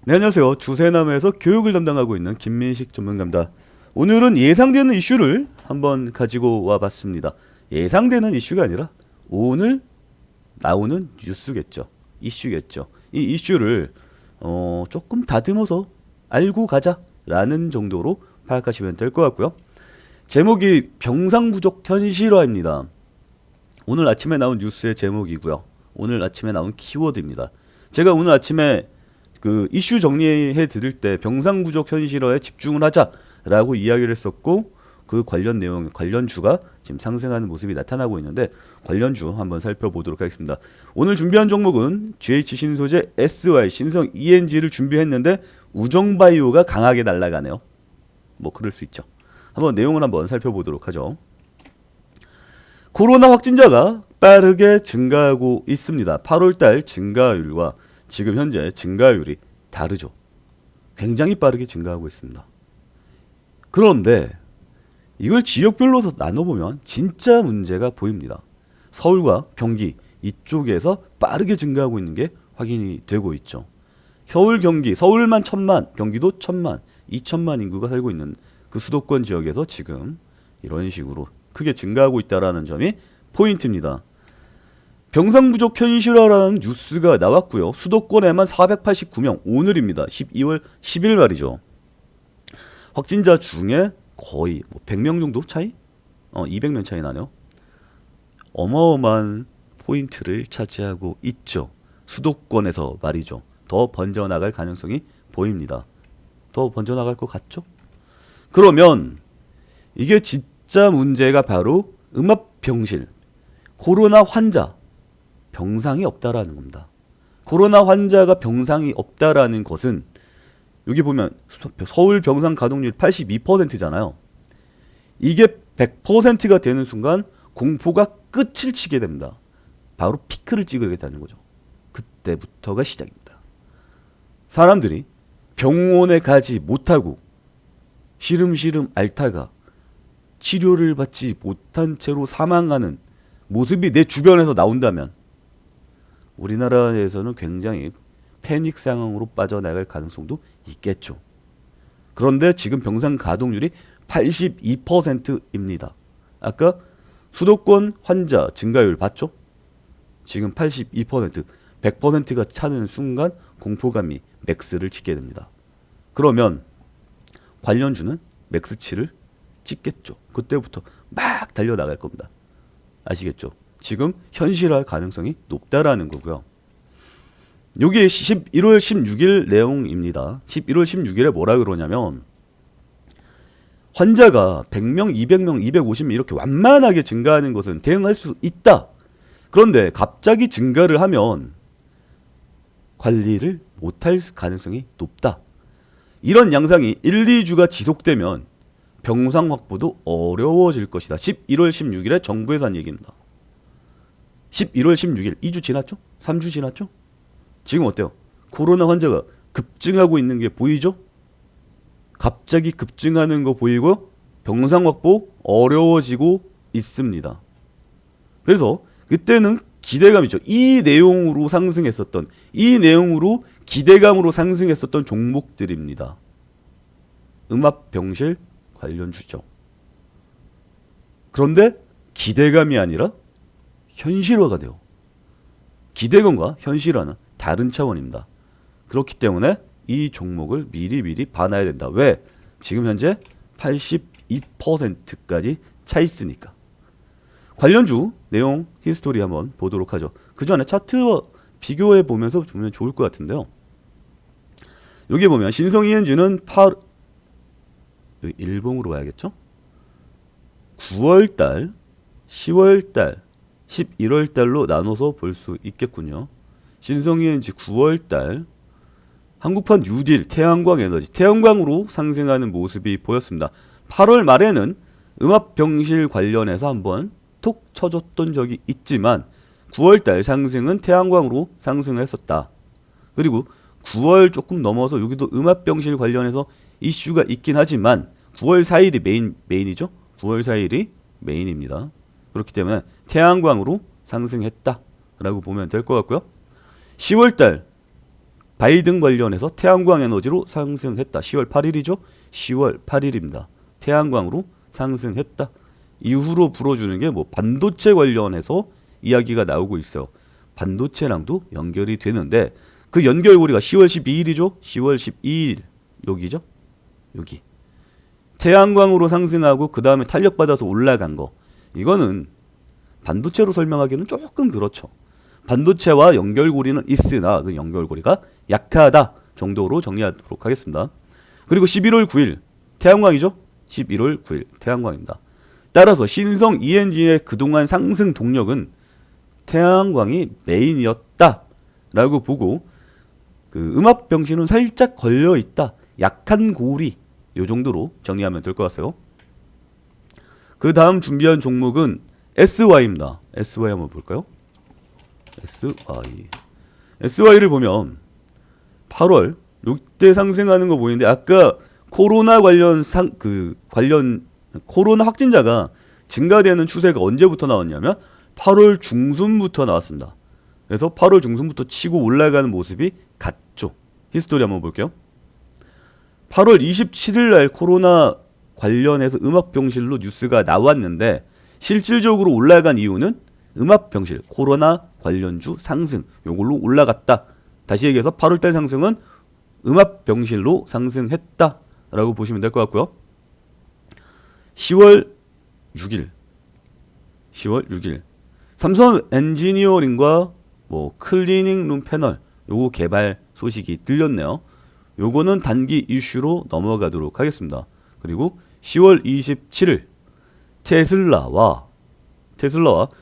네, 안녕하세요. 주세남에서 교육을 담당하고 있는 김민식 전문가입니다. 오늘은 예상되는 이슈를 한번 가지고 와봤습니다. 예상되는 이슈가 아니라 오늘 나오는 뉴스겠죠. 이슈겠죠. 이 이슈를 조금 다듬어서 알고 가자라는 정도로 파악하시면 될 것 같고요. 제목이 병상부족 현실화입니다. 오늘 아침에 나온 뉴스의 제목이고요. 오늘 아침에 나온 키워드입니다. 제가 오늘 아침에 그 이슈 정리해 드릴 때 병상 부족 현실화에 집중을 하자라고 이야기를 했었고, 그 관련 내용, 관련주가 지금 상승하는 모습이 나타나고 있는데 관련주 한번 살펴보도록 하겠습니다. 오늘 준비한 종목은 GH 신소재, SY, 신성 ENG를 준비했는데 우정바이오가 강하게 날아가네요. 뭐 그럴 수 있죠. 한번 내용을 한번 살펴보도록 하죠. 코로나 확진자가 빠르게 증가하고 있습니다. 8월달 증가율과 지금 현재 증가율이 다르죠. 굉장히 빠르게 증가하고 있습니다. 그런데 이걸 지역별로 나눠보면 진짜 문제가 보입니다. 서울과 경기 이쪽에서 빠르게 증가하고 있는 게 확인이 되고 있죠. 서울, 경기, 서울만 1000만, 경기도 1000만, 2000만 인구가 살고 있는 그 수도권 지역에서 지금 이런 식으로 크게 증가하고 있다는 점이 포인트입니다. 병상 부족 현실화라는 뉴스가 나왔고요. 수도권에만 489명, 오늘입니다. 12월 10일 말이죠. 확진자 중에 거의 100명 정도 차이? 200명 차이 나네요. 어마어마한 포인트를 차지하고 있죠. 수도권에서 말이죠. 더 번져나갈 가능성이 보입니다. 더 번져나갈 것 같죠? 그러면 이게 진짜 문제가 바로 음압병실, 코로나 환자, 병상이 없다라는 겁니다. 코로나 환자가 병상이 없다라는 것은 여기 보면 서울 병상 가동률 82%잖아요. 이게 100%가 되는 순간 공포가 끝을 치게 됩니다. 바로 피크를 찍으겠다는 거죠. 그때부터가 시작입니다. 사람들이 병원에 가지 못하고 시름시름 앓다가 치료를 받지 못한 채로 사망하는 모습이 내 주변에서 나온다면 우리나라에서는 굉장히 패닉 상황으로 빠져나갈 가능성도 있겠죠. 그런데 지금 병상 가동률이 82%입니다. 아까 수도권 환자 증가율 봤죠? 지금 82%, 100%가 차는 순간 공포감이 맥스를 찍게 됩니다. 그러면 관련주는 맥스치를 찍겠죠. 그때부터 막 달려나갈 겁니다. 아시겠죠? 지금 현실화할 가능성이 높다라는 거고요. 이게 11월 16일 내용입니다. 11월 16일에 뭐라 그러냐면 환자가 100명, 200명, 250명 이렇게 완만하게 증가하는 것은 대응할 수 있다. 그런데 갑자기 증가를 하면 관리를 못할 가능성이 높다. 이런 양상이 1, 2주가 지속되면 병상 확보도 어려워질 것이다. 11월 16일에 정부에서 한 얘기입니다. 11월 16일, 2주 지났죠? 3주 지났죠? 지금 어때요? 코로나 환자가 급증하고 있는 게 보이죠? 갑자기 급증하는 거 보이고 병상 확보 어려워지고 있습니다. 그래서 그때는 기대감이죠. 이 내용으로 상승했었던, 이 내용으로 기대감으로 상승했었던 종목들입니다. 음압병실 관련주죠. 그런데 기대감이 아니라 현실화가 돼요. 기대감과 현실화는 다른 차원입니다. 그렇기 때문에 이 종목을 미리 봐놔야 된다. 왜? 지금 현재 82%까지 차 있으니까. 관련주 내용 히스토리 한번 보도록 하죠. 그 전에 차트와 비교해 보면서 보면 좋을 것 같은데요. 여기 보면 신성 ENG는 여기 일봉으로 와야겠죠? 9월달, 10월달, 11월달로 나눠서 볼 수 있겠군요. 신성 ENG 9월달, 한국판 뉴딜, 태양광 에너지, 태양광으로 상승하는 모습이 보였습니다. 8월 말에는 음압병실 관련해서 한번 톡 쳐줬던 적이 있지만 9월달 상승은 태양광으로 상승을 했었다. 그리고 9월 조금 넘어서 여기도 음압병실 관련해서 이슈가 있긴 하지만 9월 4일이 메인이죠. 9월 4일이 메인입니다. 그렇기 때문에 태양광으로 상승했다라고 보면 될 것 같고요. 10월달 바이든 관련해서 태양광 에너지로 상승했다. 10월 8일이죠. 10월 8일입니다. 태양광으로 상승했다. 이후로 불어주는 게 뭐 반도체 관련해서 이야기가 나오고 있어요. 반도체랑도 연결이 되는데 그 연결고리가 10월 12일이죠. 10월 12일 여기죠. 여기 태양광으로 상승하고 그 다음에 탄력받아서 올라간 거, 이거는 반도체로 설명하기는 조금 그렇죠. 반도체와 연결고리는 있으나 그 연결고리가 약하다 정도로 정리하도록 하겠습니다. 그리고 11월 9일 태양광이죠. 11월 9일 태양광입니다. 따라서 신성 ENG의 그동안 상승 동력은 태양광이 메인이었다라고 보고, 그 음압병실은 살짝 걸려있다, 약한 고리, 요 정도로 정리하면 될 것 같아요. 그 다음 준비한 종목은 SY입니다. SY 한번 볼까요? SY를 보면 8월 이때 상승하는 거 보이는데, 아까 코로나 관련 코로나 확진자가 증가되는 추세가 언제부터 나왔냐면 8월 중순부터 나왔습니다. 그래서 8월 중순부터 치고 올라가는 모습이 같죠. 히스토리 한번 볼게요. 8월 27일 날 코로나 관련해서 음압병실로 뉴스가 나왔는데, 실질적으로 올라간 이유는 음압병실, 코로나 관련주 상승, 요걸로 올라갔다. 다시 얘기해서 8월달 상승은 음압병실로 상승했다라고 보시면 될 것 같고요. 10월 6일 삼성 엔지니어링과 뭐 클리닝 룸 패널 요거 개발 소식이 들렸네요. 요거는 단기 이슈로 넘어가도록 하겠습니다. 그리고 10월 27일 테슬라와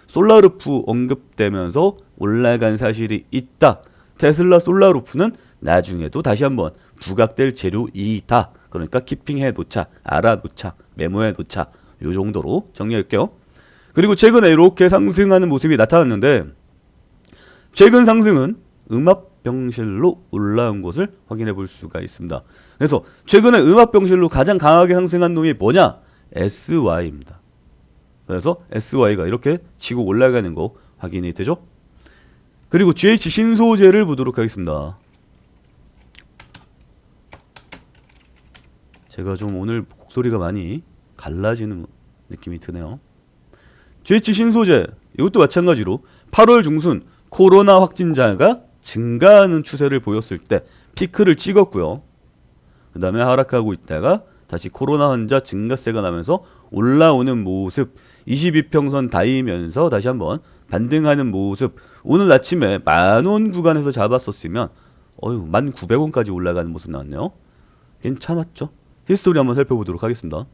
솔라루프 언급되면서 올라간 사실이 있다. 테슬라 솔라루프는 나중에도 다시 한번 부각될 재료이다. 그러니까 키핑해 놓자, 알아놓자, 메모해 놓자, 요 정도로 정리할게요. 그리고 최근에 이렇게 상승하는 모습이 나타났는데, 최근 상승은 음압병실로 올라온 것을 확인해 볼 수가 있습니다. 그래서 최근에 음압병실로 가장 강하게 상승한 놈이 뭐냐? SY입니다. 그래서 SY가 이렇게 치고 올라가는 거 확인이 되죠. 그리고 GH 신소재를 보도록 하겠습니다. 제가 좀 오늘 목소리가 많이 갈라지는 느낌이 드네요. GH 신소재 이것도 마찬가지로 8월 중순 코로나 확진자가 증가하는 추세를 보였을 때 피크를 찍었고요. 그 다음에 하락하고 있다가 다시 코로나 환자 증가세가 나면서 올라오는 모습, 22평선 닿으면서 다시 한번 반등하는 모습. 오늘 아침에 10,000원 구간에서 잡았었으면 1,900원까지 올라가는 모습 나왔네요. 괜찮았죠? 히스토리 한번 살펴보도록 하겠습니다.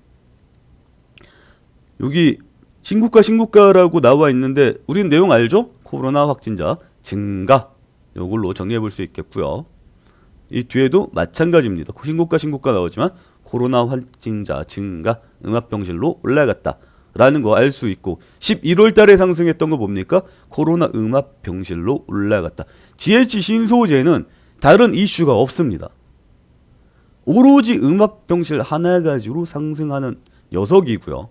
여기 신고가라고 나와 있는데 우리는 내용 알죠? 코로나 확진자 증가, 이걸로 정리해 볼 수 있겠고요. 이 뒤에도 마찬가지입니다. 신고가 나오지만 코로나 확진자 증가, 음압병실로 올라갔다 라는 거 알 수 있고, 11월 달에 상승했던 거 뭡니까? 코로나 음압병실로 올라갔다. GH 신소재는 다른 이슈가 없습니다. 오로지 음압병실 하나 가지로 상승하는 녀석이고요.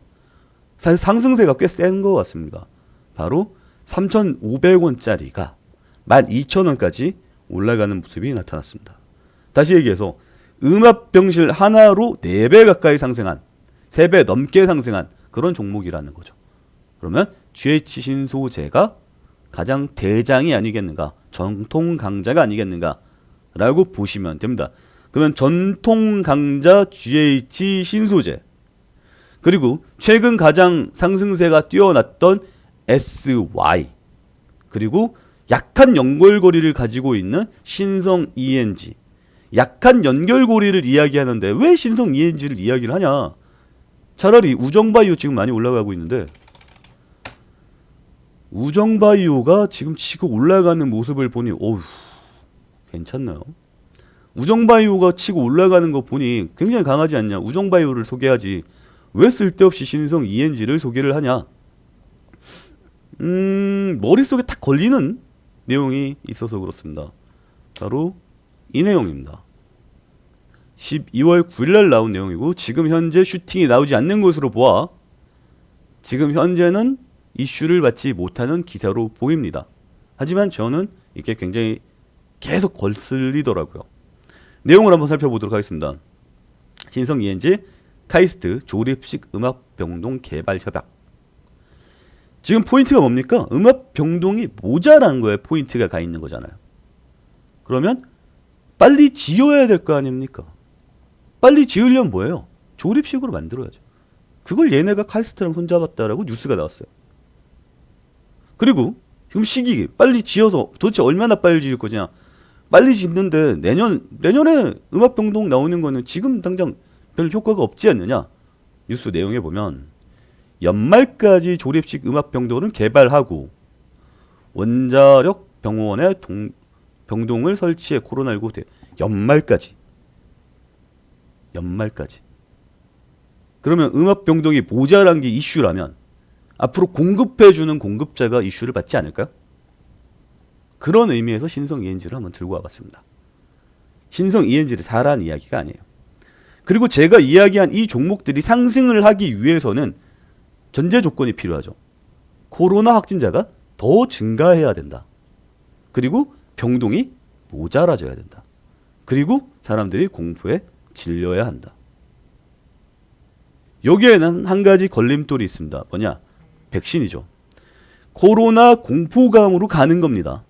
사실 상승세가 꽤 센 것 같습니다. 바로 3,500원짜리가 12,000원까지 올라가는 모습이 나타났습니다. 다시 얘기해서 음압병실 하나로 4배 가까이 상승한, 3배 넘게 상승한 그런 종목이라는 거죠. 그러면 GH 신소재가 가장 대장이 아니겠는가, 전통 강자가 아니겠는가 라고 보시면 됩니다. 그러면 전통 강자 GH 신소재, 그리고 최근 가장 상승세가 뛰어났던 SY, 그리고 약한 연결고리를 가지고 있는 신성 ENG. 약한 연결고리를 이야기하는데 왜 신성 ENG를 이야기를 하냐? 차라리 우정바이오 지금 많이 올라가고 있는데, 우정바이오가 지금 치고 올라가는 모습을 보니 괜찮나요? 우정바이오가 치고 올라가는 거 보니 굉장히 강하지 않냐? 우정바이오를 소개하지 왜 쓸데없이 신성 ENG를 소개를 하냐? 머릿속에 딱 걸리는 내용이 있어서 그렇습니다. 바로 이 내용입니다. 12월 9일날 나온 내용이고, 지금 현재 슈팅이 나오지 않는 것으로 보아 지금 현재는 이슈를 받지 못하는 기사로 보입니다. 하지만 저는 이게 굉장히 계속 거슬리더라고요. 내용을 한번 살펴보도록 하겠습니다. 신성 ENG 카이스트 조립식 음압 병동 개발 협약. 지금 포인트가 뭡니까? 음압 병동이 모자란 거에 포인트가 가 있는 거잖아요. 그러면 빨리 지어야 될 거 아닙니까? 빨리 지으려면 뭐예요? 조립식으로 만들어야죠. 그걸 얘네가 카이스트랑 손잡았다라고 뉴스가 나왔어요. 그리고 지금 시기 빨리 지어서 도대체 얼마나 빨리 지을 거냐? 빨리 짓는데 내년에 음압병동 나오는 거는 지금 당장 별 효과가 없지 않느냐? 뉴스 내용에 보면 연말까지 조립식 음압병동을 개발하고 원자력 병원에 병동을 설치해 코로나19 대 연말까지. 그러면 음압병동이 모자란 게 이슈라면 앞으로 공급해주는 공급자가 이슈를 받지 않을까요? 그런 의미에서 신성 ENG를 한번 들고 와봤습니다. 신성 ENG를 사라는 이야기가 아니에요. 그리고 제가 이야기한 이 종목들이 상승을 하기 위해서는 전제 조건이 필요하죠. 코로나 확진자가 더 증가해야 된다. 그리고 병동이 모자라져야 된다. 그리고 사람들이 공포에 질려야 한다. 여기에는 한 가지 걸림돌이 있습니다. 뭐냐? 백신이죠. 코로나 공포감으로 가는 겁니다.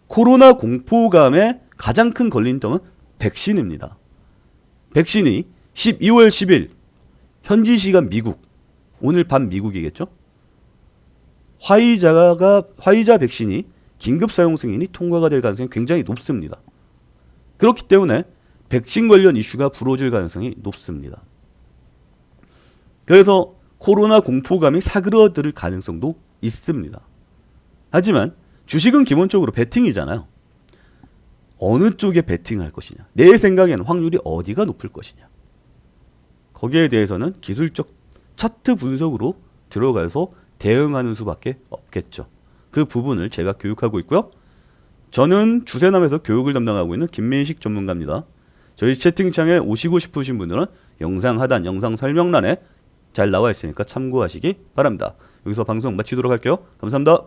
코로나 공포감의 가장 큰 걸림돌은 백신입니다. 백신이 12월 10일 현지 시간 미국, 오늘 밤 미국이겠죠? 화이자 백신이 긴급 사용 승인이 통과가 될 가능성이 굉장히 높습니다. 그렇기 때문에 백신 관련 이슈가 불어질 가능성이 높습니다. 그래서 코로나 공포감이 사그러들 가능성도 있습니다. 하지만 주식은 기본적으로 베팅이잖아요. 어느 쪽에 베팅할 것이냐, 내 생각에는 확률이 어디가 높을 것이냐, 거기에 대해서는 기술적 차트 분석으로 들어가서 대응하는 수밖에 없겠죠. 그 부분을 제가 교육하고 있고요. 저는 주세남에서 교육을 담당하고 있는 김민식 전문가입니다. 저희 채팅창에 오시고 싶으신 분들은 영상 하단, 영상 설명란에 잘 나와 있으니까 참고하시기 바랍니다. 여기서 방송 마치도록 할게요. 감사합니다.